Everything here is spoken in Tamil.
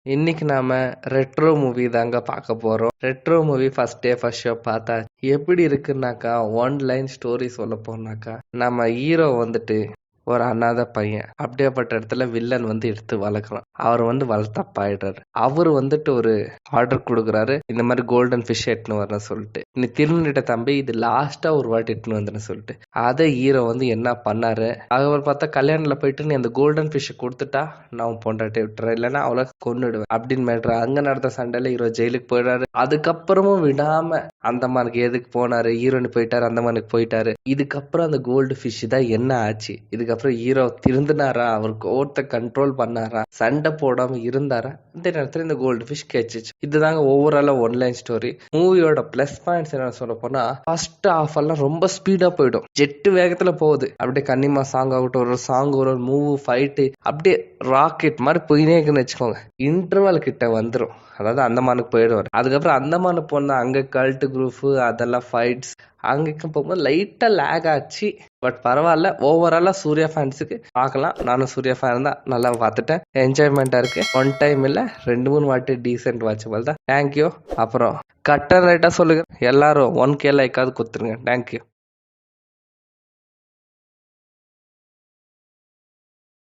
இன்னைக்கு நாம ரெட்ரோ மூவி தாங்க பார்க்க போறோம். Retro movie first day first show பார்த்தா எப்படி இருக்குன்னாக்கா, ஒன் லைன் ஸ்டோரி சொல்ல போனாக்கா, நம்ம ஹீரோ வந்துட்டு ஒரு அனாத பையன். அப்படியேப்பட்ட இடத்துல வில்லன் வந்து எடுத்து வளர்க்குறான். அவர் வந்து வளர்த்தப்பாயிடுறாரு. அவரு வந்துட்டு ஒரு ஆர்டர் கொடுக்குறாரு, இந்த மாதிரி கோல்டன் ஃபிஷ் எட்டுன்னு வரேன்னு சொல்லிட்டு. நீ திரும்பிட்ட தம்பி, இது லாஸ்டா ஒரு வாட்டி எட்டுன்னு வந்துன்னு சொல்லிட்டு அதை ஹீரோ வந்து என்ன பண்ணாரு, அவர் பார்த்தா கல்யாணத்துல போயிட்டு நீ அந்த கோல்டன் ஃபிஷ் கொடுத்துட்டா நான் உன் பொண்டாட்டி விட்டுறேன், இல்லைன்னா அவளை கொன்னுடுவேன் அப்படின்னு மேட்ரு. அங்க நடந்த சண்டையில ஹீரோ ஜெயிலுக்கு போயிடுறாரு. அதுக்கப்புறமும் விடாம அந்தமானுக்கு எதுக்கு போனாரு, ஹீரோனு போயிட்டாரு, அந்தமானுக்கு போயிட்டாரு. இதுக்கப்புறம் அந்த கோல்டு ஃபிஷ் தான் என்ன ஆச்சு, இதுக்கப்புறம் ஹீரோ திருந்தினாரா, அவர் கோவத்தை கண்ட்ரோல் பண்ணாரா, சண்டை போடாம இருந்தாரா, இந்த நேரத்துல இந்த கோல்டு ஃபிஷ் கிடைச்சிச்சு. இதுதாங்க ஓவராலா ஒன்லைன் ஸ்டோரி. மூவியோட பிளஸ் பாயிண்ட்ஸ் என்ன சொல்ல போனா, ஃபர்ஸ்ட் ஹாஃப் எல்லாம் ரொம்ப ஸ்பீடா போயிடும், ஜெட்டு வேகத்துல போகுது. அப்படியே கன்னிமா சாங் ஆகட்டும், ஒரு சாங் ஒரு மூவ் ஃபைட்டு அப்படியே ராக்கெட் மாதிரி போயினே இருக்குன்னு வச்சுக்கோங்க. இன்டர்வல் கிட்ட வந்துடும், அதாவது அந்தமானுக்கு போயிடுவார். அதுக்கப்புறம் அந்தமானு போனா அங்க கல்ட் குரூப் அதெல்லாம் ஃபைட்ஸ் அங்கேயும் போகும்போது லைட்டா லேக் ஆச்சு. பட் பரவாயில்ல, ஓவராலா சூர்யா ஃபேன்ஸுக்கு பார்க்கலாம். நானும் சூர்யா ஃபேன் தான், நல்லா பார்த்துட்டேன். என்ஜாய்மெண்டா இருக்கு. ஒன் டைம் இல்ல 2-3 வாட்டி டீசென்ட் வாட்சபிள் தான். தேங்க்யூ. அப்புறம் கட்டர் ரைட்டா சொல்லுங்க எல்லாரும் 1K லைக்காவது கொடுத்துருங்க. தேங்க்யூ.